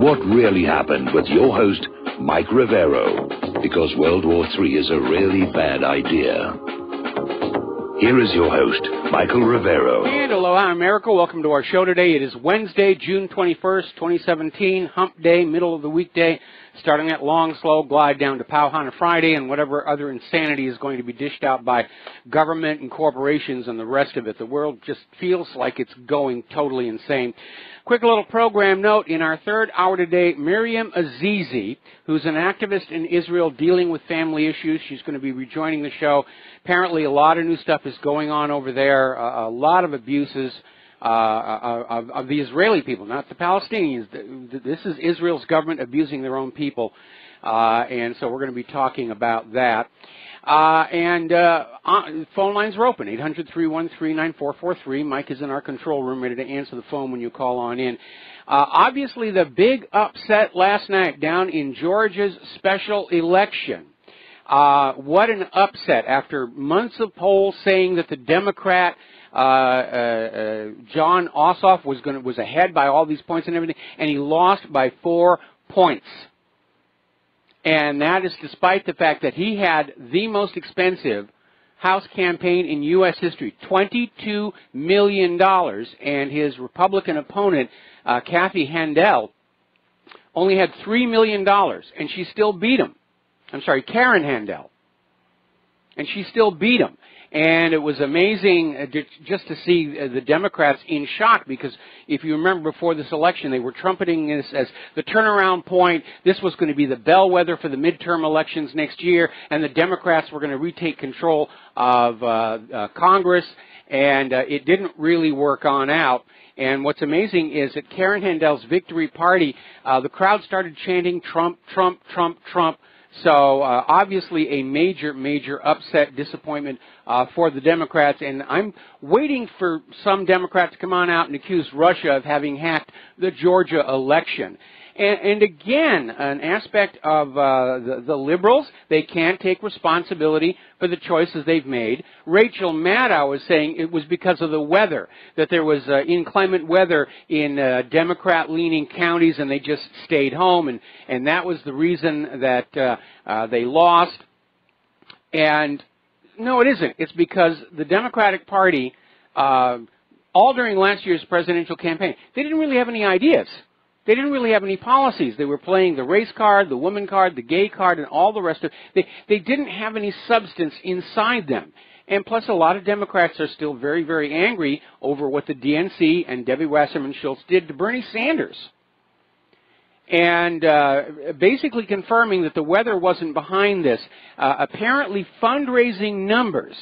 what really happened with your host, Mike Rivero, because World War III is a really bad idea. Here is your host, Michael Rivero. And aloha, America. Welcome to our show today. It is Wednesday, June 21st, 2017, hump day, middle of the weekday, starting that long, slow glide down to Pauhana Friday and whatever other insanity is going to be dished out by government and corporations and the rest of it. The world just feels like it's going totally insane. Quick little program note. In our third hour today, Miriam Azizi, who's an activist in Israel dealing with family issues, she's going to be rejoining the show. Apparently a lot of new stuff is going on over there, a lot of abuses of the Israeli people, not the Palestinians. This is Israel's government abusing their own people, and so we're going to be talking about that. Phone lines are open, 800-313-9443. Mike is in our control room ready to answer the phone when you call on in. Obviously, the big upset last night down in Georgia's special election. What an upset after months of polls saying that the Democrat Jon Ossoff was ahead by all these points and everything, and he lost by 4 points. And that is despite the fact that he had the most expensive House campaign in U.S. history, $22 million, and his Republican opponent, Kathy Handel, only had $3 million, and she still beat him. I'm sorry, Karen Handel. And she still beat him. And it was amazing just to see the Democrats in shock, because if you remember before this election, they were trumpeting this as the turnaround point. This was going to be the bellwether for the midterm elections next year, and the Democrats were going to retake control of Congress, and it didn't really work on out. And what's amazing is at Karen Handel's victory party, the crowd started chanting Trump, Trump, Trump, Trump. So obviously a major, major upset, disappointment for the Democrats. And I'm waiting for some Democrat to come on out and accuse Russia of having hacked the Georgia election. And again, an aspect of the liberals, they can't take responsibility for the choices they've made. Rachel Maddow was saying it was because of the weather, that there was inclement weather in Democrat-leaning counties and they just stayed home, and that was the reason that they lost. And no, it isn't. It's because the Democratic Party, all during last year's presidential campaign, they didn't really have any ideas. They didn't really have any policies. They were playing the race card, the woman card, the gay card, and all the rest of it. They didn't have any substance inside them. And plus, a lot of Democrats are still very, very angry over what the DNC and Debbie Wasserman Schultz did to Bernie Sanders. And basically confirming that the weather wasn't behind this. Apparently, fundraising numbers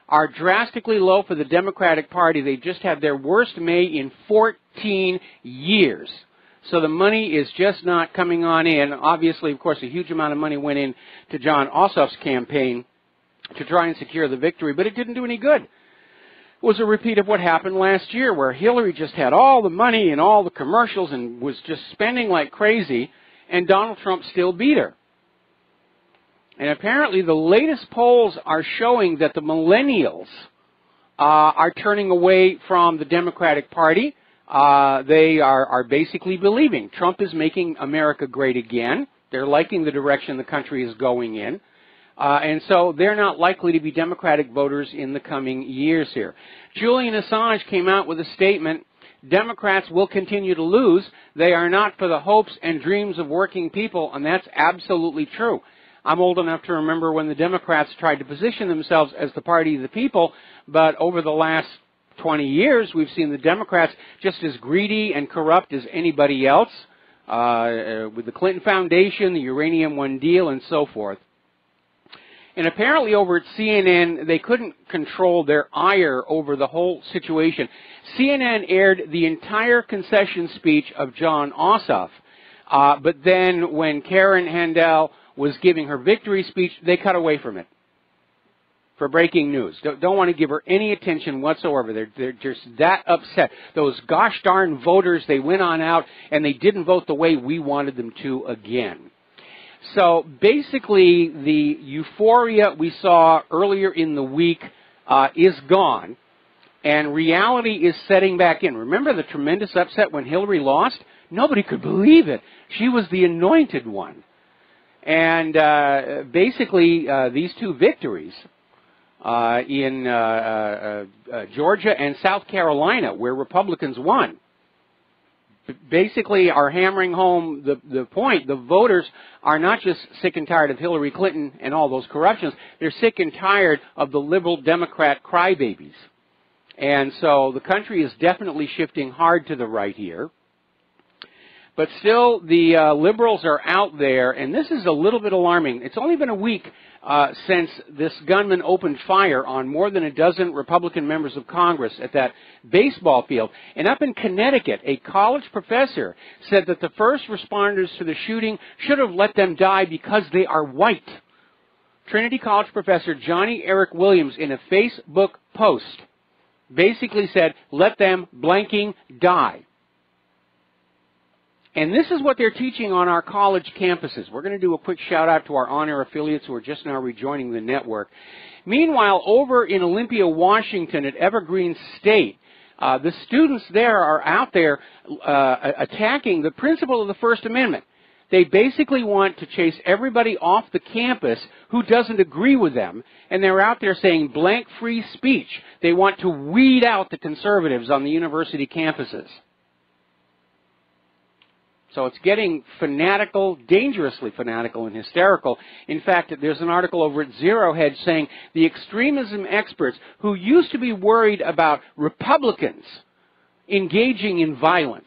are drastically low for the Democratic Party. They just had their worst May in 14 years. So the money is just not coming on in. Obviously, of course, a huge amount of money went in to Jon Ossoff's campaign to try and secure the victory, but it didn't do any good. It was a repeat of what happened last year, where Hillary just had all the money and all the commercials and was just spending like crazy, and Donald Trump still beat her. And apparently the latest polls are showing that the millennials are turning away from the Democratic Party. They are basically believing Trump is making America great again. They're liking the direction the country is going in. And so they're not likely to be Democratic voters in the coming years here. Julian Assange came out with a statement, Democrats will continue to lose. They are not for the hopes and dreams of working people, and that's absolutely true. I'm old enough to remember when the Democrats tried to position themselves as the party of the people, but over the last 20 years, we've seen the Democrats just as greedy and corrupt as anybody else, with the Clinton Foundation, the Uranium One deal, and so forth. And apparently over at CNN, they couldn't control their ire over the whole situation. CNN aired the entire concession speech of Jon Ossoff, but then when Karen Handel was giving her victory speech, they cut away from it for breaking news. Don't want to give her any attention whatsoever. They're just that upset. Those gosh darn voters, they went on out and they didn't vote the way we wanted them to again. So basically the euphoria we saw earlier in the week is gone. And reality is setting back in. Remember the tremendous upset when Hillary lost? Nobody could believe it. She was the anointed one. And basically, these two victories in Georgia and South Carolina, where Republicans won, basically are hammering home the point. The voters are not just sick and tired of Hillary Clinton and all those corruptions. They're sick and tired of the liberal Democrat crybabies. And so the country is definitely shifting hard to the right here. But still, the liberals are out there, and this is a little bit alarming. It's only been a week since this gunman opened fire on more than a dozen Republican members of Congress at that baseball field. And up in Connecticut, a college professor said that the first responders to the shooting should have let them die because they are white. Trinity College professor Johnny Eric Williams, in a Facebook post, basically said, let them blanking die. And this is what they're teaching on our college campuses. We're going to do a quick shout out to our on-air affiliates who are just now rejoining the network. Meanwhile, over in Olympia, Washington at Evergreen State, the students there are out there attacking the principle of the First Amendment. They basically want to chase everybody off the campus who doesn't agree with them, and they're out there saying blank free speech. They want to weed out the conservatives on the university campuses. So it's getting fanatical, dangerously fanatical and hysterical. In fact, there's an article over at Zero Hedge saying the extremism experts who used to be worried about Republicans engaging in violence,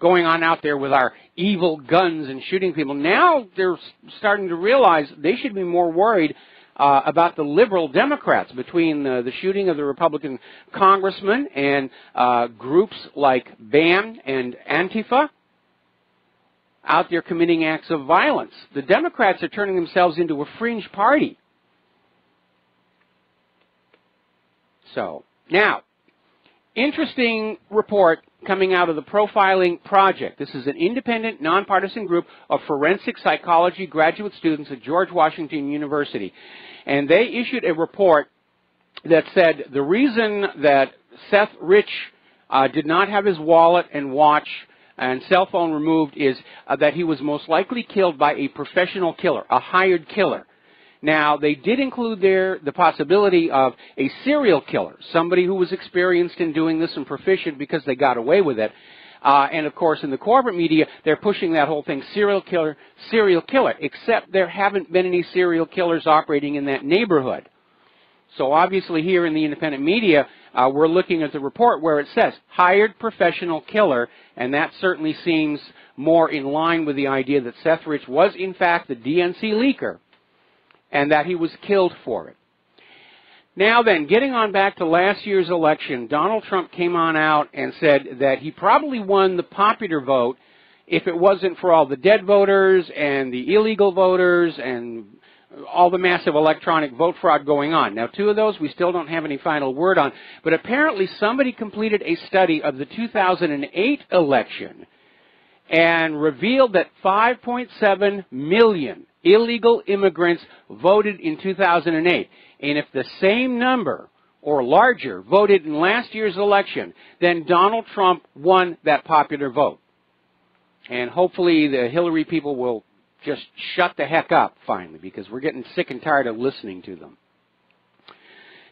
going on out there with our evil guns and shooting people, now they're starting to realize they should be more worried about the liberal Democrats, between the shooting of the Republican congressman and groups like BAM and Antifa out there committing acts of violence. The Democrats are turning themselves into a fringe party. So, now, interesting report coming out of the Profiling Project. This is an independent, nonpartisan group of forensic psychology graduate students at George Washington University. And they issued a report that said the reason that Seth Rich did not have his wallet and watch and cell phone removed is that he was most likely killed by a professional killer, a hired killer. Now, they did include there the possibility of a serial killer, somebody who was experienced in doing this and proficient because they got away with it. And, of course, in the corporate media, they're pushing that whole thing, serial killer, except there haven't been any serial killers operating in that neighborhood. So, obviously, here in the independent media, we're looking at the report where it says hired professional killer, and that certainly seems more in line with the idea that Seth Rich was, in fact, the DNC leaker, and that he was killed for it. Now then, getting on back to last year's election, Donald Trump came on out and said that he probably won the popular vote if it wasn't for all the dead voters and the illegal voters and all the massive electronic vote fraud going on. Now, two of those we still don't have any final word on, but apparently somebody completed a study of the 2008 election and revealed that 5.7 million illegal immigrants voted in 2008. And if the same number or larger voted in last year's election, then Donald Trump won that popular vote. And hopefully the Hillary people will just shut the heck up finally, because we're getting sick and tired of listening to them.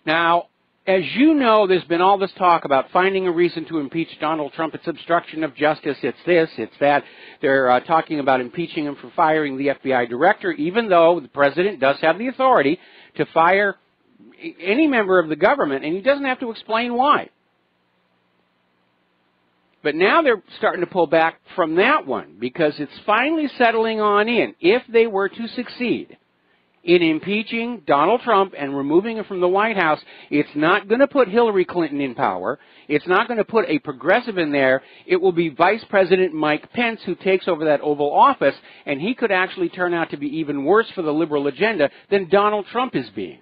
Now, as you know, there's been all this talk about finding a reason to impeach Donald Trump. It's obstruction of justice, it's this, it's that. They're talking about impeaching him for firing the FBI director, even though the president does have the authority to fire any member of the government, and he doesn't have to explain why. But now they're starting to pull back from that one, because it's finally settling on in. If they were to succeed in impeaching Donald Trump and removing him from the White House, it's not going to put Hillary Clinton in power. It's not going to put a progressive in there. It will be Vice President Mike Pence who takes over that Oval Office, and he could actually turn out to be even worse for the liberal agenda than Donald Trump is being.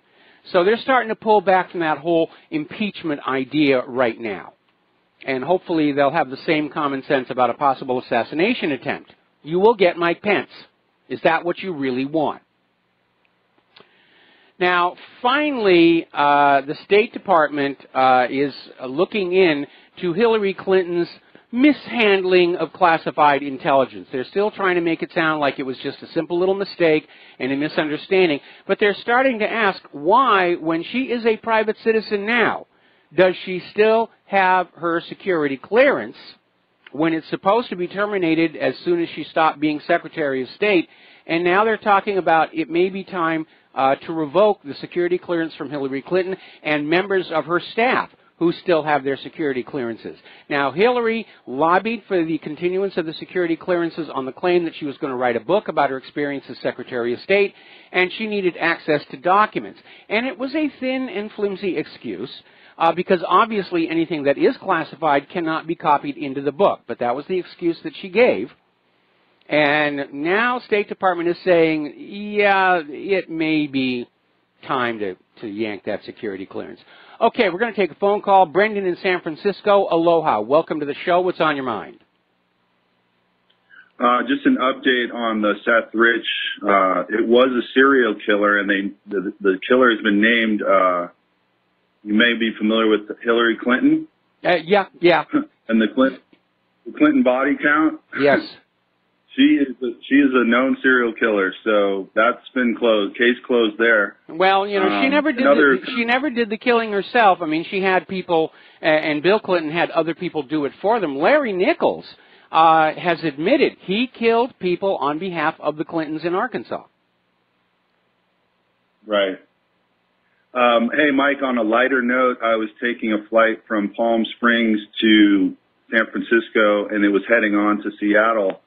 So they're starting to pull back from that whole impeachment idea right now. And hopefully they'll have the same common sense about a possible assassination attempt. You will get Mike Pence. Is that what you really want? Now, finally, the State Department is looking into Hillary Clinton's mishandling of classified intelligence. They're still trying to make it sound like it was just a simple little mistake and a misunderstanding, but they're starting to ask why, when she is a private citizen now, does she still have her security clearance when it's supposed to be terminated as soon as she stopped being Secretary of State? And now they're talking about it may be time to revoke the security clearance from Hillary Clinton and members of her staff who still have their security clearances. Now, Hillary lobbied for the continuance of the security clearances on the claim that she was going to write a book about her experience as Secretary of State, and she needed access to documents. And it was a thin and flimsy excuse, because obviously anything that is classified cannot be copied into the book. But that was the excuse that she gave. And now State Department is saying, yeah, it may be time to yank that security clearance. Okay, we're going to take a phone call. Brendan in San Francisco, aloha. Welcome to the show. What's on your mind? Just an update on the Seth Rich. It was a serial killer, and the killer has been named. You may be familiar with Hillary Clinton. Yeah. And the Clinton body count. Yes. She is a known serial killer, so that's been closed. Case closed there. Well, you know, she never did the killing herself. I mean, she had people, and Bill Clinton had other people do it for them. Larry Nichols has admitted he killed people on behalf of the Clintons in Arkansas. Right. Hey, Mike, on a lighter note, I was taking a flight from Palm Springs to San Francisco, and it was heading on to Seattle.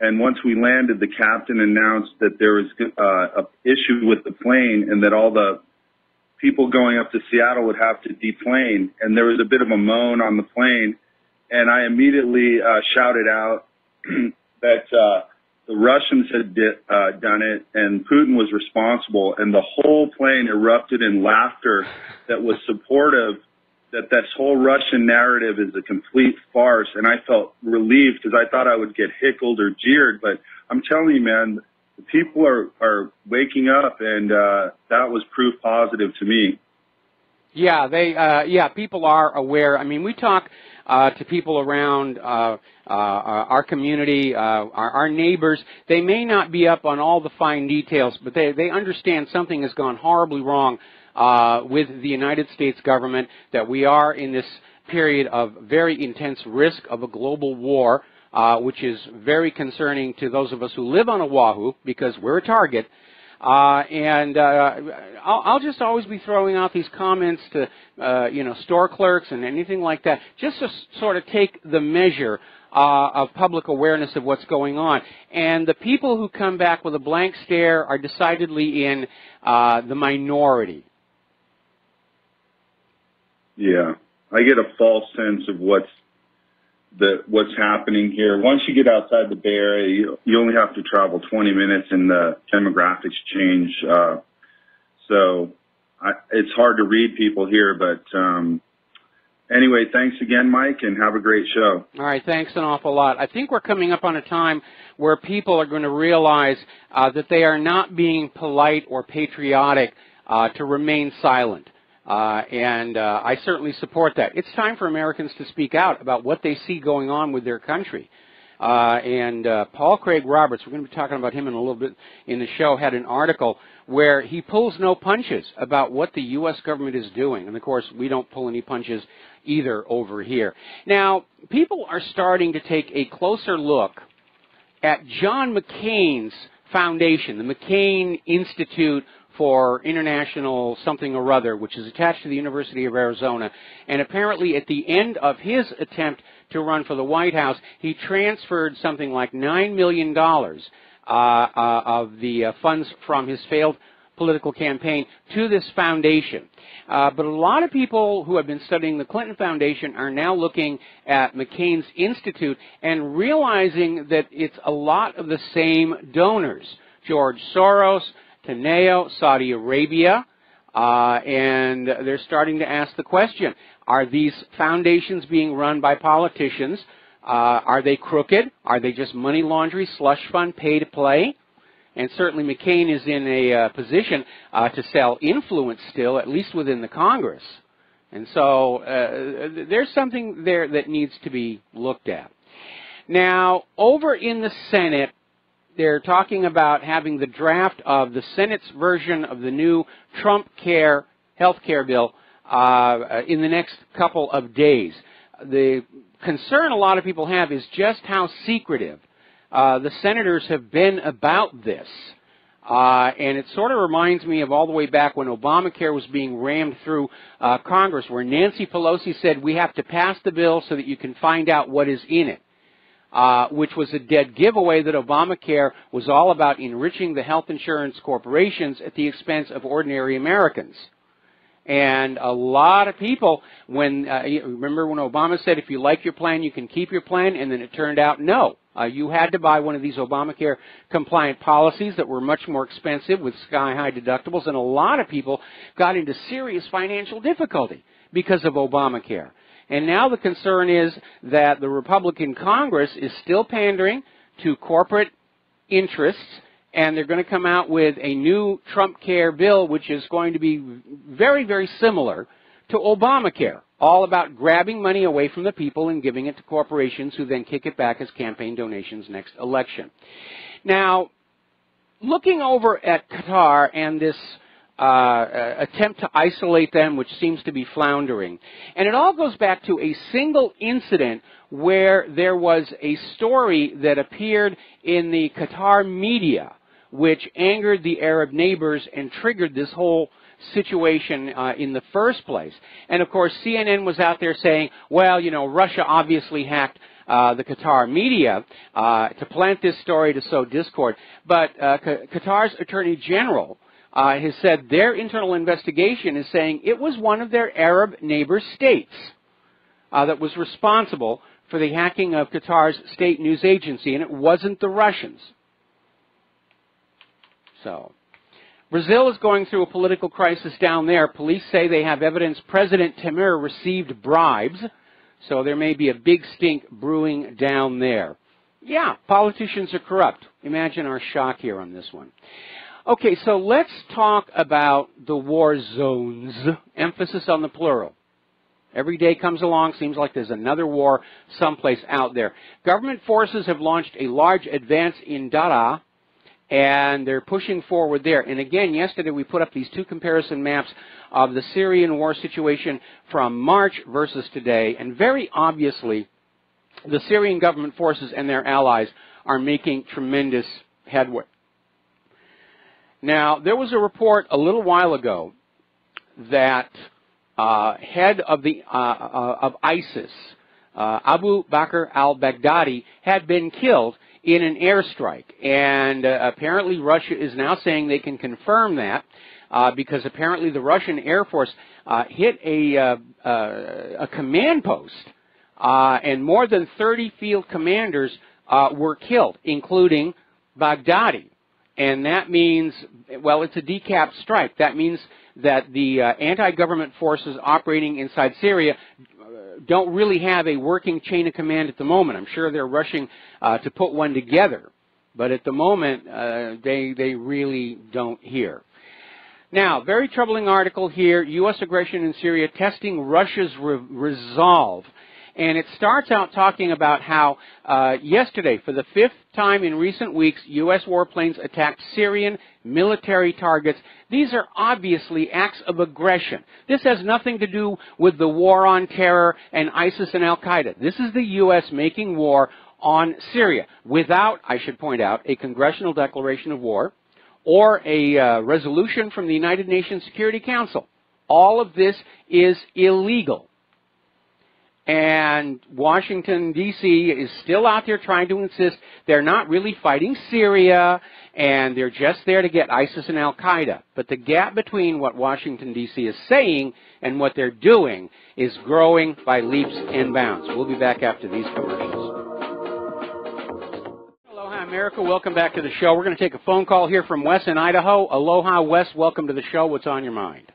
And once we landed, the captain announced that there was an issue with the plane and that all the people going up to Seattle would have to deplane. And there was a bit of a moan on the plane. And I immediately shouted out that the Russians had done it and Putin was responsible. And the whole plane erupted in laughter that was supportive that this whole Russian narrative is a complete farce, and I felt relieved because I thought I would get heckled or jeered. But I'm telling you, man, the people are waking up, and that was proof positive to me. Yeah, people are aware. I mean, we talk to people around our community, our neighbors. They may not be up on all the fine details, but they understand something has gone horribly wrong with the United States government, that we are in this period of very intense risk of a global war, which is very concerning to those of us who live on Oahu because we're a target. I'll just always be throwing out these comments to, store clerks and anything like that, just to sort of take the measure of public awareness of what's going on. And the people who come back with a blank stare are decidedly in the minority. Yeah, I get a false sense of what's happening here. Once you get outside the Bay Area, you only have to travel 20 minutes, and the demographics change. So it's hard to read people here. But anyway, thanks again, Mike, and have a great show. All right, thanks an awful lot. I think we're coming up on a time where people are going to realize that they are not being polite or patriotic to remain silent. I certainly support that. It's time for Americans to speak out about what they see going on with their country. Paul Craig Roberts, we're going to be talking about him in a little bit in the show, had an article where he pulls no punches about what the U.S. government is doing. And, of course, we don't pull any punches either over here. Now, people are starting to take a closer look at John McCain's foundation, the McCain Institute for International something or other, which is attached to the University of Arizona. And apparently at the end of his attempt to run for the White House, he transferred something like $9 million of the funds from his failed political campaign to this foundation. But a lot of people who have been studying the Clinton Foundation are now looking at McCain's Institute and realizing that it's a lot of the same donors. George Soros, Teneo, Saudi Arabia, and they're starting to ask the question, are these foundations being run by politicians? Are they crooked? Are they just money laundry, slush fund, pay to play? And certainly McCain is in a position to sell influence still, at least within the Congress. And so there's something there that needs to be looked at. Now, over in the Senate, they're talking about having the draft of the Senate's version of the new Trump Care health care bill in the next couple of days. The concern a lot of people have is just how secretive the senators have been about this. And it sort of reminds me of all the way back when Obamacare was being rammed through Congress, where Nancy Pelosi said, we have to pass the bill so that you can find out what is in it, which was a dead giveaway that Obamacare was all about enriching the health insurance corporations at the expense of ordinary Americans. And a lot of people, remember when Obama said, if you like your plan, you can keep your plan, and then it turned out no. You had to buy one of these Obamacare compliant policies that were much more expensive with sky-high deductibles, and a lot of people got into serious financial difficulty because of Obamacare. And now the concern is that the Republican Congress is still pandering to corporate interests, and they're going to come out with a new Trump Care bill, which is going to be very, very similar to Obamacare, all about grabbing money away from the people and giving it to corporations who then kick it back as campaign donations next election. Now, looking over at Qatar and this attempt to isolate them, which seems to be floundering, and it all goes back to a single incident where there was a story that appeared in the Qatar media which angered the Arab neighbors and triggered this whole situation in the first place. And of course, CNN was out there saying, well, you know, Russia obviously hacked the Qatar media to plant this story to sow discord. But Qatar's Attorney General has said their internal investigation is saying it was one of their Arab neighbor states that was responsible for the hacking of Qatar's state news agency, and it wasn't the Russians. So, Brazil is going through a political crisis down there. Police say they have evidence President Temer received bribes, so there may be a big stink brewing down there. Yeah, politicians are corrupt. Imagine our shock here on this one. Okay, so let's talk about the war zones. Emphasis on the plural. Every day comes along, seems like there's another war someplace out there. Government forces have launched a large advance in Daraa, and they're pushing forward there. And again, yesterday we put up these two comparison maps of the Syrian war situation from March versus today, and very obviously the Syrian government forces and their allies are making tremendous headway. Now, there was a report a little while ago that head of ISIS, Abu Bakr al-Baghdadi, had been killed in an airstrike. And apparently Russia is now saying they can confirm that because apparently the Russian Air Force hit a command post and more than 30 field commanders were killed, including Baghdadi. And that means, well, it's a decap strike. That means that the anti-government forces operating inside Syria don't really have a working chain of command at the moment. I'm sure they're rushing to put one together. But at the moment, they really don't hear. Now, very troubling article here, U.S. aggression in Syria testing Russia's resolve. And it starts out talking about how yesterday, for the 5th time in recent weeks, U.S. warplanes attacked Syrian military targets. These are obviously acts of aggression. This has nothing to do with the war on terror and ISIS and Al-Qaeda. This is the U.S. making war on Syria without, I should point out, a congressional declaration of war or a resolution from the United Nations Security Council. All of this is illegal. And Washington, D.C. is still out there trying to insist they're not really fighting Syria, and they're just there to get ISIS and Al-Qaeda. But the gap between what Washington, D.C. is saying and what they're doing is growing by leaps and bounds. We'll be back after these commercials. Aloha, America. Welcome back to the show. We're going to take a phone call here from Wes in Idaho. Aloha, Wes. Welcome to the show. What's on your mind?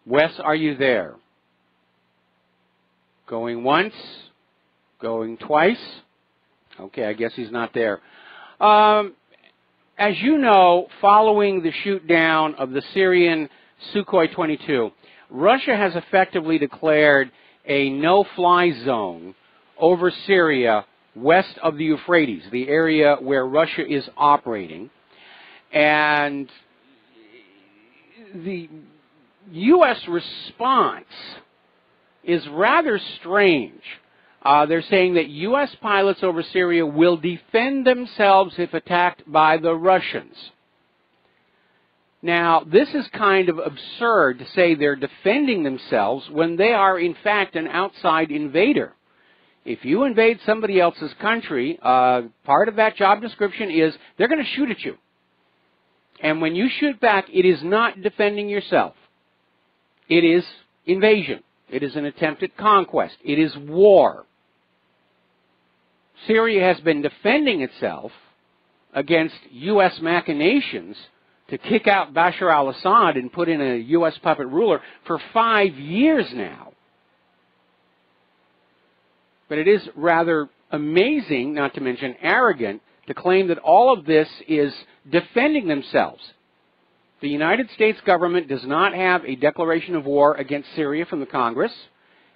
Wes, are you there? Going once? Going twice? Okay, I guess he's not there. As you know, following the shoot down of the Syrian Sukhoi 22, Russia has effectively declared a no-fly zone over Syria west of the Euphrates, the area where Russia is operating. And the U.S. response is rather strange. They're saying that U.S. pilots over Syria will defend themselves if attacked by the Russians. Now, this is kind of absurd to say they're defending themselves when they are, in fact, an outside invader. If you invade somebody else's country, part of that job description is they're going to shoot at you. And when you shoot back, it is not defending yourself. It is invasion. It is an attempt at conquest. It is war. Syria has been defending itself against U.S. machinations to kick out Bashar al-Assad and put in a U.S. puppet ruler for 5 years now. But it is rather amazing, not to mention arrogant, to claim that all of this is defending themselves. The United States government does not have a declaration of war against Syria from the Congress.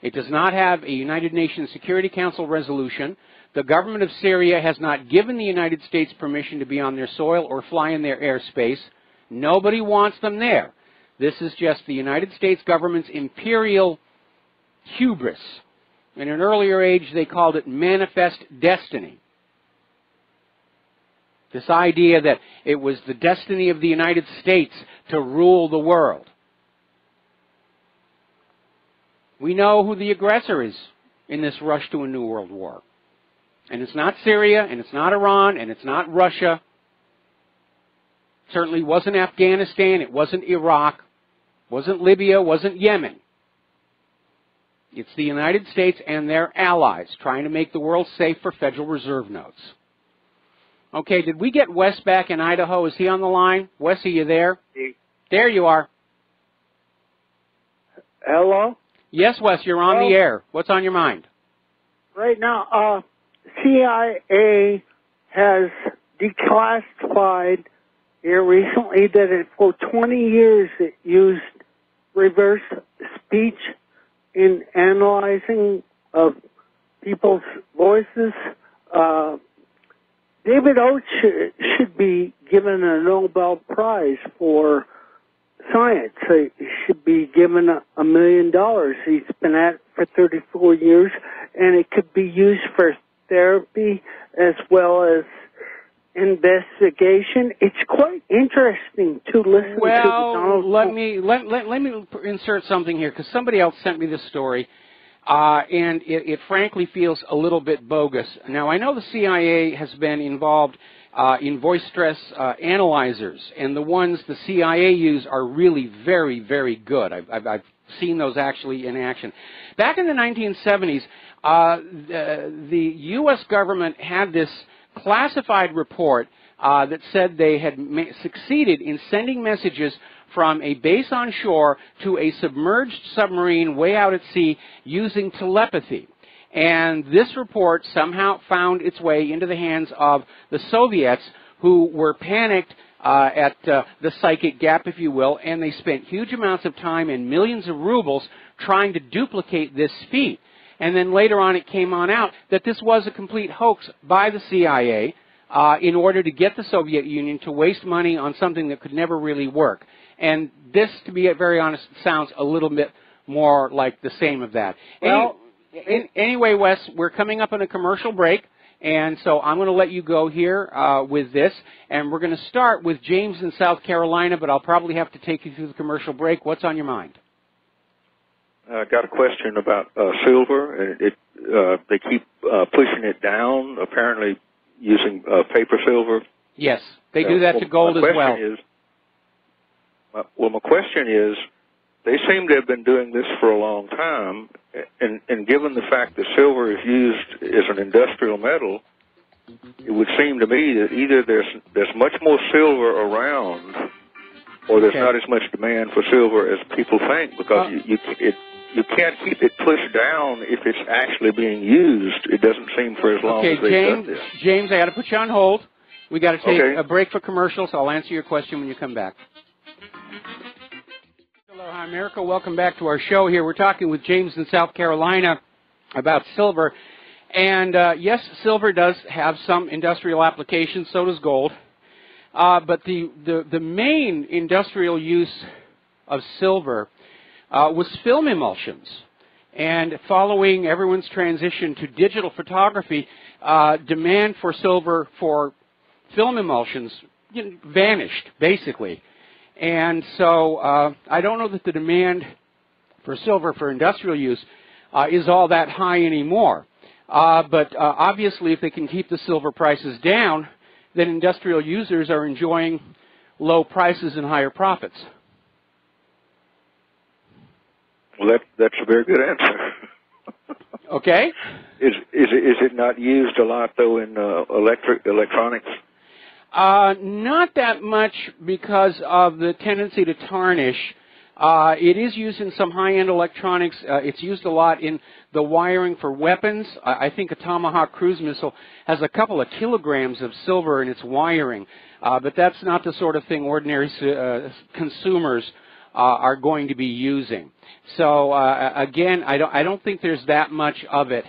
It does not have a United Nations Security Council resolution. The government of Syria has not given the United States permission to be on their soil or fly in their airspace. Nobody wants them there. This is just the United States government's imperial hubris. In an earlier age, they called it manifest destiny. This idea that it was the destiny of the United States to rule the world. We know who the aggressor is in this rush to a new world war. And it's not Syria, and it's not Iran, and it's not Russia. It certainly wasn't Afghanistan, it wasn't Iraq, wasn't Libya, wasn't Yemen. It's the United States and their allies trying to make the world safe for Federal Reserve notes. Okay, did we get Wes back in Idaho? Is he on the line? Wes, are you there? There you are. Hello? Yes, Wes, you're on the air. What's on your mind? Right now, CIA has declassified here recently that for 20 years it used reverse speech in analyzing of people's voices. David Oates should be given a Nobel Prize for science. He should be given $1 million. He's been at it for 34 years, and it could be used for therapy as well as investigation. It's quite interesting to listen to Donald Trump. Let me insert something here, because somebody else sent me this story. And it frankly feels a little bit bogus. Now, I know the CIA has been involved in voice stress analyzers, and the ones the CIA use are really very, very good. I've seen those actually in action. Back in the 1970s, the U.S. government had this classified report that said they had succeeded in sending messages from a base on shore to a submerged submarine way out at sea using telepathy. And this report somehow found its way into the hands of the Soviets, who were panicked at the psychic gap, if you will, and they spent huge amounts of time and millions of rubles trying to duplicate this feat. And then later on it came on out that this was a complete hoax by the CIA in order to get the Soviet Union to waste money on something that could never really work. And this, to be very honest, sounds a little bit more like the same of that. Well, anyway, Wes, we're coming up on a commercial break, and so I'm going to let you go here with this. And we're going to start with James in South Carolina, but I'll probably have to take you through the commercial break. What's on your mind? I got a question about silver. They keep pushing it down, apparently using paper silver. Yes, they do that to gold as well. My question is, they seem to have been doing this for a long time, and given the fact that silver is used as an industrial metal, it would seem to me that either there's much more silver around, or there's not as much demand for silver as people think, because you can't keep it pushed down if it's actually being used. It doesn't seem for as long as they've done this. James, I got to put you on hold. We got to take a break for commercials. I'll answer your question when you come back. Aloha, America. Welcome back to our show here. We're talking with James in South Carolina about silver. And, yes, silver does have some industrial applications. So does gold. But the main industrial use of silver was film emulsions. And following everyone's transition to digital photography, demand for silver for film emulsions vanished, basically. And so I don't know that the demand for silver for industrial use is all that high anymore. But obviously, if they can keep the silver prices down, then industrial users are enjoying low prices and higher profits. Well, that's a very good answer. Okay. Is it not used a lot though in electronics? Not that much because of the tendency to tarnish. It is used in some high-end electronics. It's used a lot in the wiring for weapons. I think a Tomahawk cruise missile has a couple of kilograms of silver in its wiring, but that's not the sort of thing ordinary consumers are going to be using. So again, I don't think there's that much of it,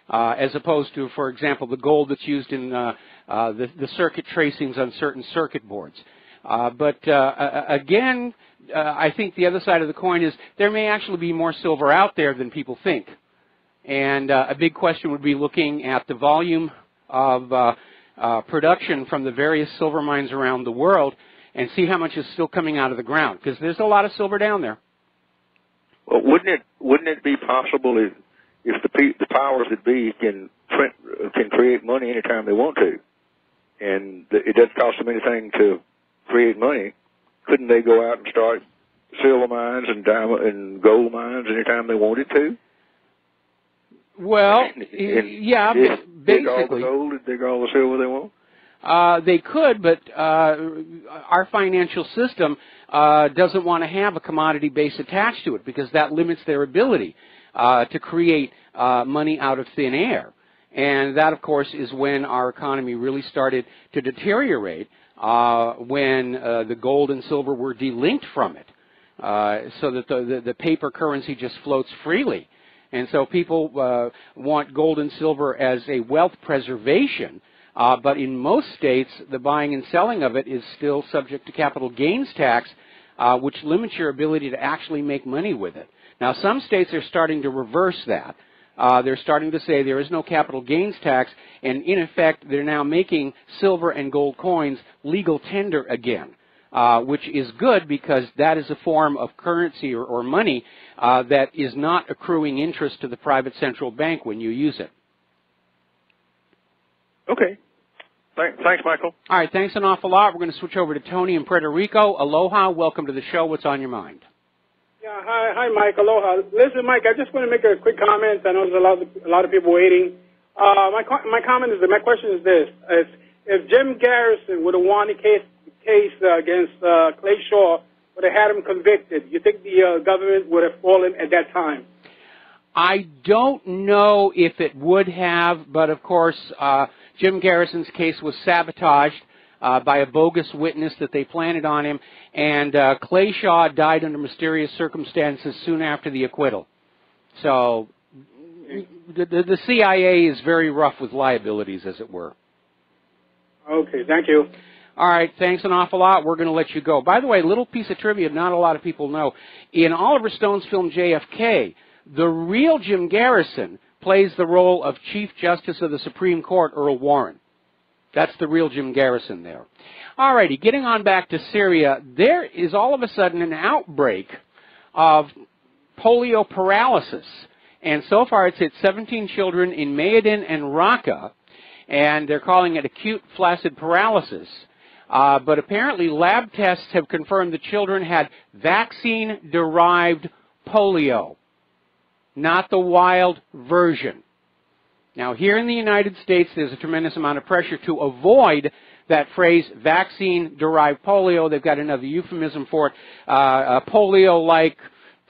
as opposed to, for example, the gold that's used in the circuit tracings on certain circuit boards. But again, I think the other side of the coin is there may actually be more silver out there than people think. And a big question would be looking at the volume of production from the various silver mines around the world and see how much is still coming out of the ground, because there's a lot of silver down there. Well, wouldn't it be possible if the powers that be can create money anytime they want to, and it doesn't cost them anything to create money? Couldn't they go out and start silver mines and diamond and gold mines anytime they wanted to? Well, yeah, basically. Dig all the gold and dig all the silver they want? They could, but our financial system doesn't want to have a commodity base attached to it because that limits their ability to create money out of thin air. And that, of course, is when our economy really started to deteriorate, when the gold and silver were delinked from it, so that the paper currency just floats freely. And so people want gold and silver as a wealth preservation, but in most states, the buying and selling of it is still subject to capital gains tax, which limits your ability to actually make money with it. Now, some states are starting to reverse that. They're starting to say there is no capital gains tax, and in effect, they're now making silver and gold coins legal tender again, which is good because that is a form of currency or money that is not accruing interest to the private central bank when you use it. Okay. Thanks, Michael. All right, thanks an awful lot. We're going to switch over to Tony in Puerto Rico. Aloha, welcome to the show. What's on your mind? Yeah, hi, Mike. Aloha. Listen, Mike, I just want to make a quick comment. I know there's a lot of people waiting. My question is this: if Jim Garrison would have won the case against Clay Shaw, would have had him convicted, you think the government would have fallen at that time? I don't know if it would have, but of course, Jim Garrison's case was sabotaged by a bogus witness that they planted on him, and Clay Shaw died under mysterious circumstances soon after the acquittal. So the CIA is very rough with liabilities, as it were. Okay, thank you. All right, thanks an awful lot. We're going to let you go. By the way, a little piece of trivia not a lot of people know. In Oliver Stone's film JFK, the real Jim Garrison plays the role of Chief Justice of the Supreme Court, Earl Warren. That's the real Jim Garrison there. All righty, getting on back to Syria, there is all of a sudden an outbreak of polio paralysis. And so far it's hit 17 children in Mayadin and Raqqa, and they're calling it acute flaccid paralysis. But apparently lab tests have confirmed the children had vaccine-derived polio, not the wild version. Now, here in the United States, there's a tremendous amount of pressure to avoid that phrase, vaccine-derived polio. They've got another euphemism for it, polio-like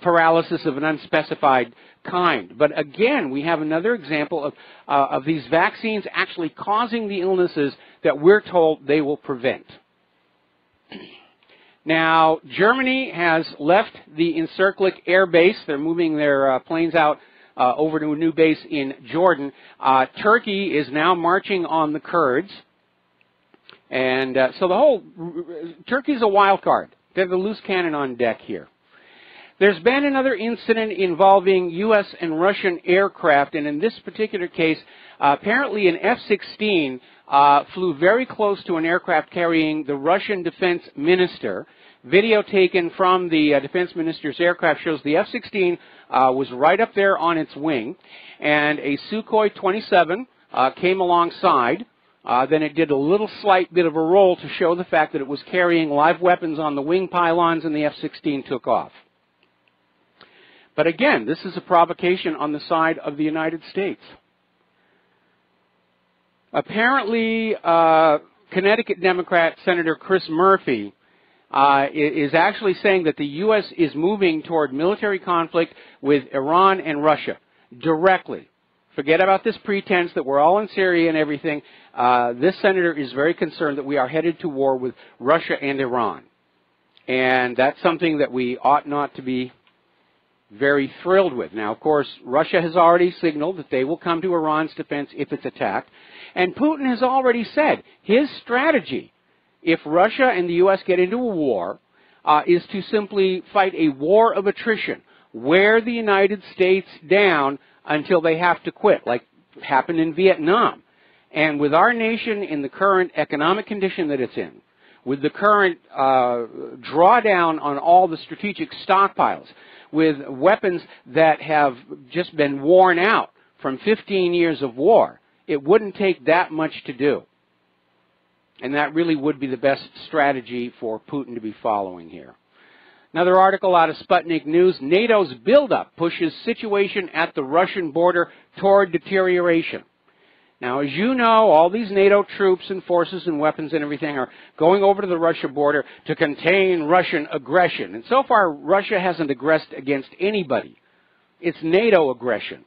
paralysis of an unspecified kind. But again, we have another example of these vaccines actually causing the illnesses that we're told they will prevent. Now, Germany has left the Incirlik Air Base. They're moving their planes out over to a new base in Jordan. Turkey is now marching on the Kurds. And so the whole, Turkey's a wild card. They're the loose cannon on deck here. There's been another incident involving U.S. and Russian aircraft, and in this particular case, apparently an F-16 flew very close to an aircraft carrying the Russian defense minister. Video taken from the defense minister's aircraft shows the F-16 was right up there on its wing, and a Sukhoi 27 came alongside. Then it did a little slight bit of a roll to show the fact that it was carrying live weapons on the wing pylons, and the F-16 took off. But again, this is a provocation on the side of the United States. Apparently, Connecticut Democrat Senator Chris Murphy is actually saying that the U.S. is moving toward military conflict with Iran and Russia directly. Forget about this pretense that we're all in Syria and everything. This senator is very concerned that we are headed to war with Russia and Iran. And that's something that we ought not to be very thrilled with. Now, of course, Russia has already signaled that they will come to Iran's defense if it's attacked. And Putin has already said his strategy, if Russia and the U.S. get into a war, is to simply fight a war of attrition, wear the United States down until they have to quit, like happened in Vietnam. And with our nation in the current economic condition that it's in, with the current drawdown on all the strategic stockpiles, with weapons that have just been worn out from 15 years of war, it wouldn't take that much to do. And that really would be the best strategy for Putin to be following here. Another article out of Sputnik News, NATO's buildup pushes situation at the Russian border toward deterioration. Now, as you know, all these NATO troops and forces and weapons and everything are going over to the Russia border to contain Russian aggression. And so far, Russia hasn't aggressed against anybody. It's NATO aggression.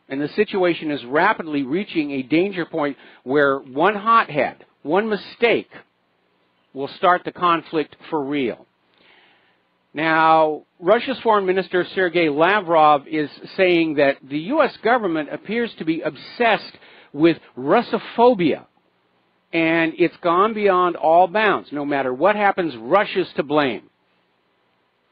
And the situation is rapidly reaching a danger point where one hothead, one mistake, will start the conflict for real. Now, Russia's Foreign Minister Sergei Lavrov is saying that the U.S. government appears to be obsessed with Russophobia, and it's gone beyond all bounds. No matter what happens, Russia's to blame.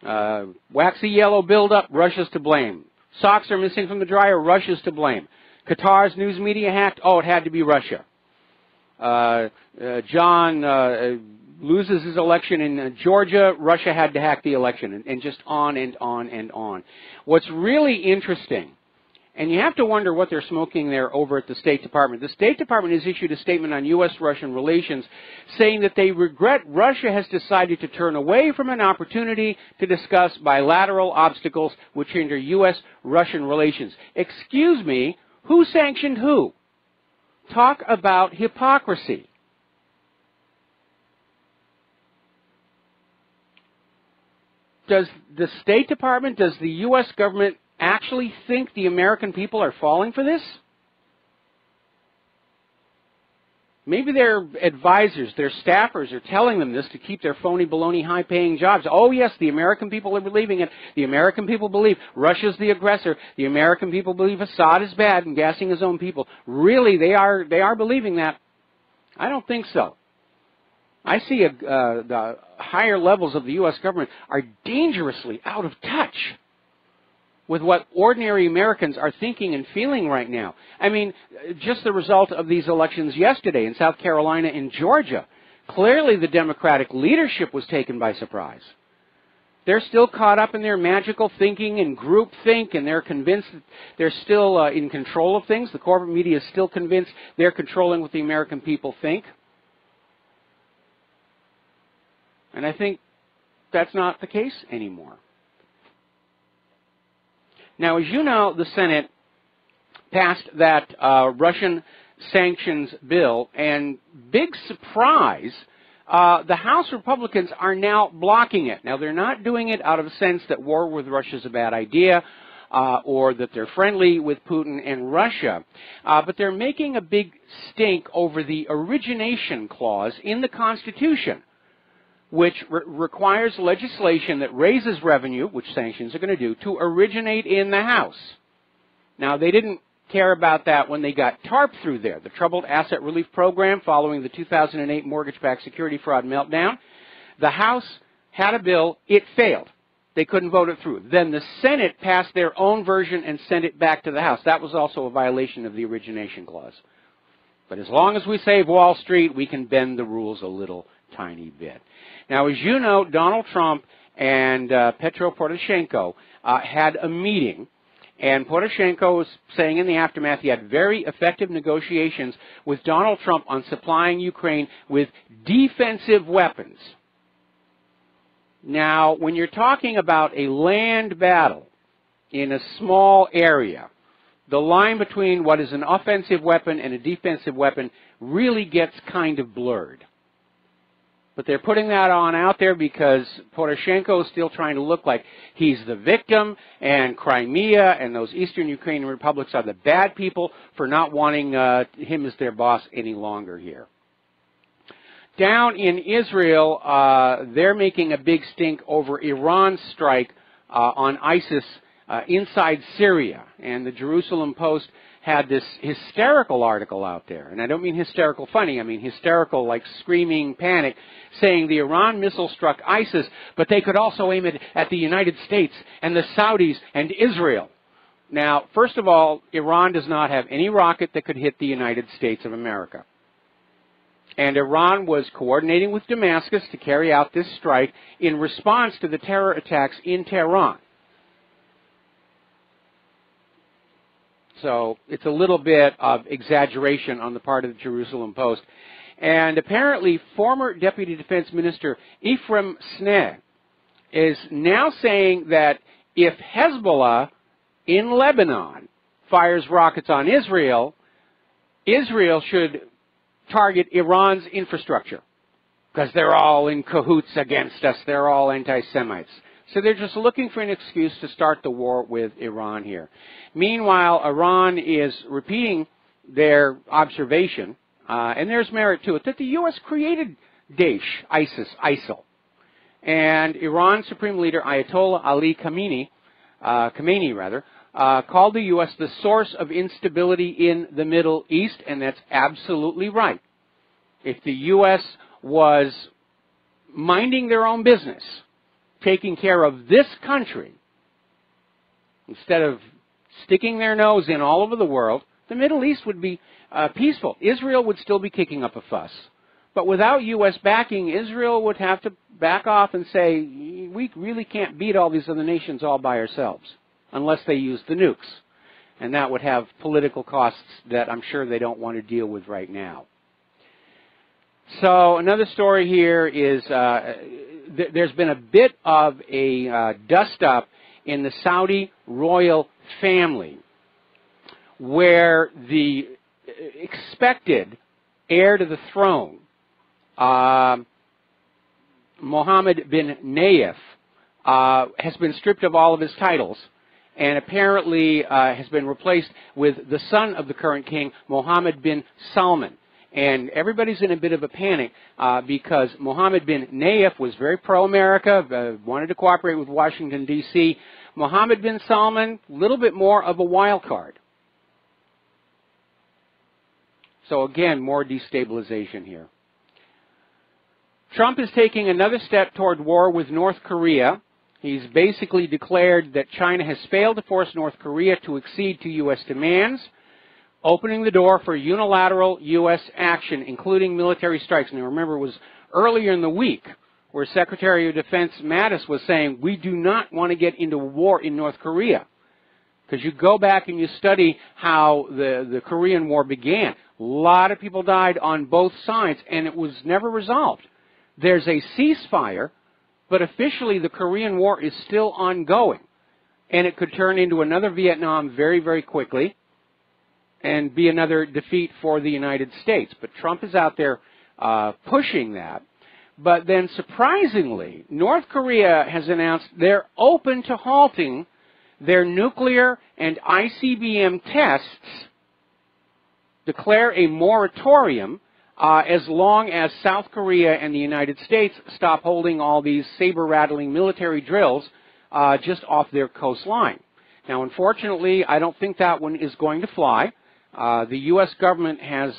Waxy yellow buildup, Russia's to blame. Socks are missing from the dryer, Russia's to blame. Qatar's news media hacked, oh, it had to be Russia. John loses his election in Georgia, Russia had to hack the election, and just on and on and on. What's really interesting, and you have to wonder what they're smoking there over at the State Department. The State Department has issued a statement on U.S.-Russian relations saying that they regret Russia has decided to turn away from an opportunity to discuss bilateral obstacles which hinder U.S.-Russian relations. Excuse me, who sanctioned who? Talk about hypocrisy. Does the State Department, does the U.S. government actually think the American people are falling for this? Maybe their advisors, their staffers are telling them this to keep their phony, baloney, high-paying jobs. Oh, yes, the American people are believing it. The American people believe Russia's the aggressor. The American people believe Assad is bad and gassing his own people. Really, they are believing that? I don't think so. I see the higher levels of the U.S. government are dangerously out of touch with what ordinary Americans are thinking and feeling right now. I mean, just the result of these elections yesterday in South Carolina and Georgia. Clearly the Democratic leadership was taken by surprise. They're still caught up in their magical thinking and group think, and they're convinced that they're still in control of things. The corporate media is still convinced they're controlling what the American people think. And I think that's not the case anymore. Now, as you know, the Senate passed that Russian sanctions bill, and big surprise, the House Republicans are now blocking it. Now, they're not doing it out of a sense that war with Russia is a bad idea. or that they're friendly with Putin and Russia. But they're making a big stink over the origination clause in the Constitution, which requires legislation that raises revenue, which sanctions are going to do, to originate in the House. Now, they didn't care about that when they got TARP through there, the Troubled Asset Relief Program, following the 2008 mortgage-backed security fraud meltdown. The House had a bill. It failed. They couldn't vote it through. Then the Senate passed their own version and sent it back to the House. That was also a violation of the origination clause. But as long as we save Wall Street, we can bend the rules a little tiny bit. Now, as you know, Donald Trump and Petro Poroshenko had a meeting, and Poroshenko was saying in the aftermath he had very effective negotiations with Donald Trump on supplying Ukraine with defensive weapons. Now, when you're talking about a land battle in a small area, the line between what is an offensive weapon and a defensive weapon really gets kind of blurred. But they're putting that on out there because Poroshenko is still trying to look like he's the victim, and Crimea and those eastern Ukrainian republics are the bad people for not wanting him as their boss any longer here. Down in Israel, they're making a big stink over Iran's strike on ISIS inside Syria. And the Jerusalem Post had this hysterical article out there. And I don't mean hysterical funny, I mean hysterical like screaming panic, saying the Iran missile struck ISIS, but they could also aim it at the United States and the Saudis and Israel. Now, first of all, Iran does not have any rocket that could hit the United States of America. And Iran was coordinating with Damascus to carry out this strike in response to the terror attacks in Tehran. So it's a little bit of exaggeration on the part of the Jerusalem Post. And apparently former Deputy Defense Minister Ephraim Sneh is now saying that if Hezbollah in Lebanon fires rockets on Israel, Israel should target Iran's infrastructure because they're all in cahoots against us. They're all anti-Semites. So they're just looking for an excuse to start the war with Iran here. Meanwhile, Iran is repeating their observation, and there's merit to it, that the U.S. created Daesh, ISIL. And Iran's Supreme Leader Ayatollah Ali Khamenei, called the U.S. the source of instability in the Middle East, and that's absolutely right. If the U.S. was minding their own business, taking care of this country, instead of sticking their nose in all over the world, the Middle East would be peaceful. Israel would still be kicking up a fuss. But without U.S. backing, Israel would have to back off and say, we really can't beat all these other nations all by ourselves, unless they use the nukes. And that would have political costs that I'm sure they don't want to deal with right now. So another story here is there's been a bit of a dust-up in the Saudi royal family, where the expected heir to the throne, Mohammed bin Nayef, has been stripped of all of his titles, and apparently has been replaced with the son of the current king, Mohammed bin Salman. And everybody's in a bit of a panic because Mohammed bin Nayef was very pro-America, wanted to cooperate with Washington, D.C. Mohammed bin Salman, a little bit more of a wild card. So again, more destabilization here. Trump is taking another step toward war with North Korea. He's basically declared that China has failed to force North Korea to accede to U.S. demands, opening the door for unilateral U.S. action, including military strikes. Now remember, it was earlier in the week where Secretary of Defense Mattis was saying, we do not want to get into war in North Korea. Because you go back and you study how the Korean War began. A lot of people died on both sides, and it was never resolved. There's a ceasefire, but officially the Korean War is still ongoing. And it could turn into another Vietnam very, very quickly and be another defeat for the United States. But Trump is out there pushing that. But then, surprisingly, North Korea has announced they're open to halting their nuclear and ICBM tests, declare a moratorium as long as South Korea and the United States stop holding all these saber-rattling military drills just off their coastline. Now, unfortunately, I don't think that one is going to fly. The U.S. government has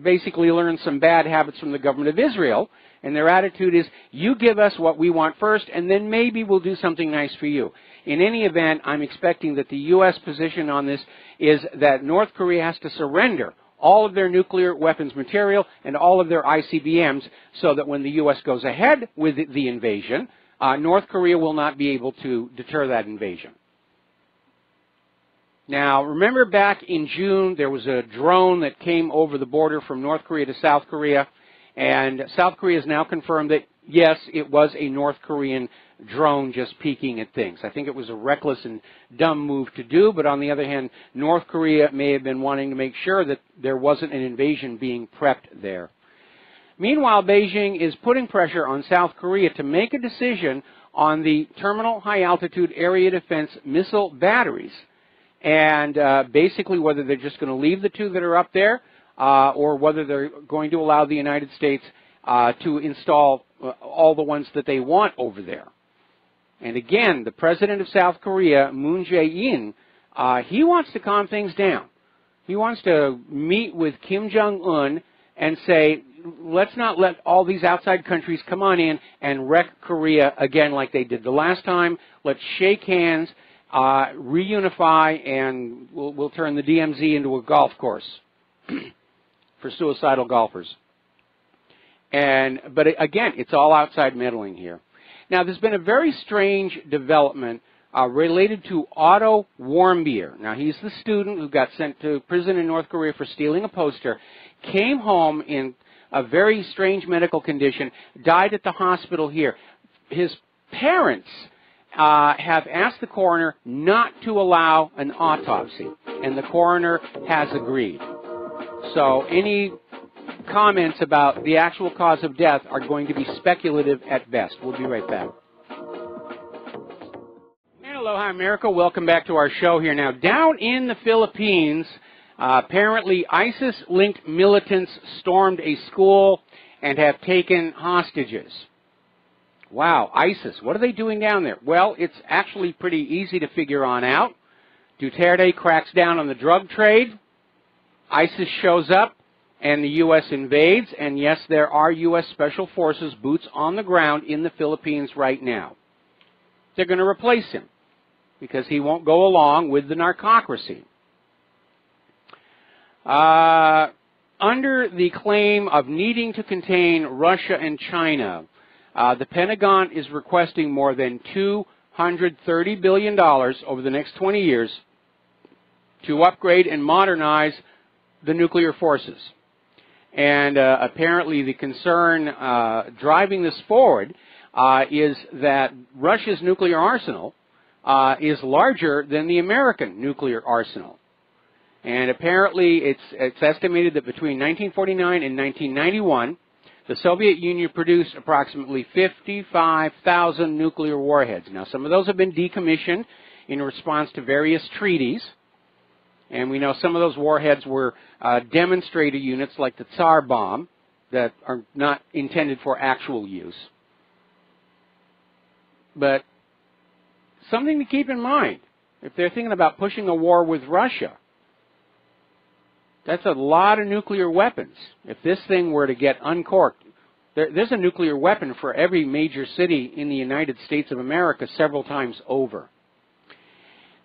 basically learned some bad habits from the government of Israel, and their attitude is, you give us what we want first, and then maybe we'll do something nice for you. In any event, I'm expecting that the U.S. position on this is that North Korea has to surrender all of their nuclear weapons material and all of their ICBMs so that when the U.S. goes ahead with the invasion, North Korea will not be able to deter that invasion. Now, remember back in June, there was a drone that came over the border from North Korea to South Korea, and South Korea has now confirmed that, yes, it was a North Korean drone just peeking at things. I think it was a reckless and dumb move to do, but on the other hand, North Korea may have been wanting to make sure that there wasn't an invasion being prepped there. Meanwhile, Beijing is putting pressure on South Korea to make a decision on the terminal high-altitude area defense missile batteries, and basically whether they're just going to leave the two that are up there or whether they're going to allow the United States to install all the ones that they want over there. And again, the president of South Korea, Moon Jae-in, he wants to calm things down. He wants to meet with Kim Jong-un and say, let's not let all these outside countries come on in and wreck Korea again like they did the last time. Let's shake hands, reunify, and we'll turn the DMZ into a golf course for suicidal golfers. But again, it's all outside meddling here. Now, there's been a very strange development related to Otto Warmbier. Now, he's the student who got sent to prison in North Korea for stealing a poster, came home in a very strange medical condition, died at the hospital here. His parents have asked the coroner not to allow an autopsy, and the coroner has agreed. So any comments about the actual cause of death are going to be speculative at best. We'll be right back. And aloha, America. Welcome back to our show here. Now, down in the Philippines, apparently ISIS-linked militants stormed a school and have taken hostages. Wow, ISIS. What are they doing down there? Well, it's actually pretty easy to figure on out. Duterte cracks down on the drug trade. ISIS shows up, and the U.S. invades, and yes, there are U.S. Special Forces boots on the ground in the Philippines right now. They're going to replace him because he won't go along with the narcocracy. Under the claim of needing to contain Russia and China, the Pentagon is requesting more than $230 billion over the next 20 years to upgrade and modernize the nuclear forces. And apparently the concern driving this forward is that Russia's nuclear arsenal is larger than the American nuclear arsenal. And apparently it's estimated that between 1949 and 1991, the Soviet Union produced approximately 55,000 nuclear warheads. Now, some of those have been decommissioned in response to various treaties. And we know some of those warheads were demonstrator units like the Tsar bomb that are not intended for actual use. But something to keep in mind, if they're thinking about pushing a war with Russia, that's a lot of nuclear weapons. If this thing were to get uncorked, there's a nuclear weapon for every major city in the United States of America several times over.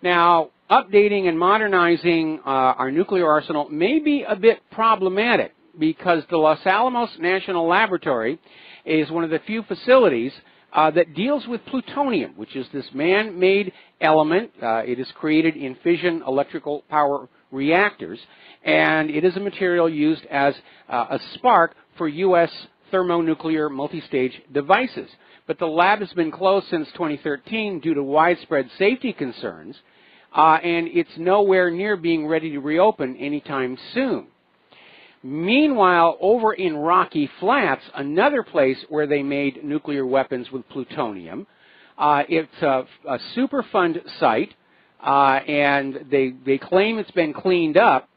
Now, updating and modernizing our nuclear arsenal may be a bit problematic because the Los Alamos National Laboratory is one of the few facilities that deals with plutonium, which is this man-made element. It is created in fission electrical power reactors, and it is a material used as a spark for U.S. thermonuclear multistage devices. But the lab has been closed since 2013 due to widespread safety concerns, and it's nowhere near being ready to reopen anytime soon. Meanwhile, over in Rocky Flats, another place where they made nuclear weapons with plutonium, It's a Superfund site, and they claim it's been cleaned up,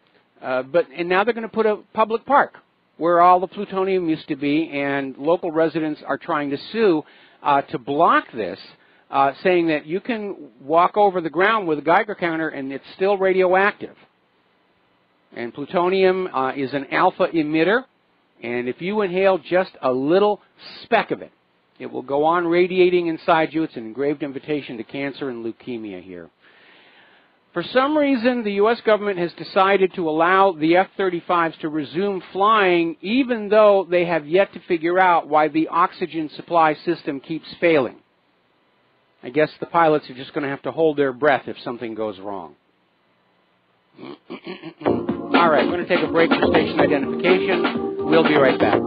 and now they're going to put a public park where all the plutonium used to be, and local residents are trying to sue to block this, saying that you can walk over the ground with a Geiger counter and it's still radioactive. And plutonium is an alpha emitter, and if you inhale just a little speck of it, it will go on radiating inside you. It's an engraved invitation to cancer and leukemia here. For some reason, the U.S. government has decided to allow the F-35s to resume flying, even though they have yet to figure out why the oxygen supply system keeps failing. I guess the pilots are just going to have to hold their breath if something goes wrong. All right, we're going to take a break for station identification. We'll be right back.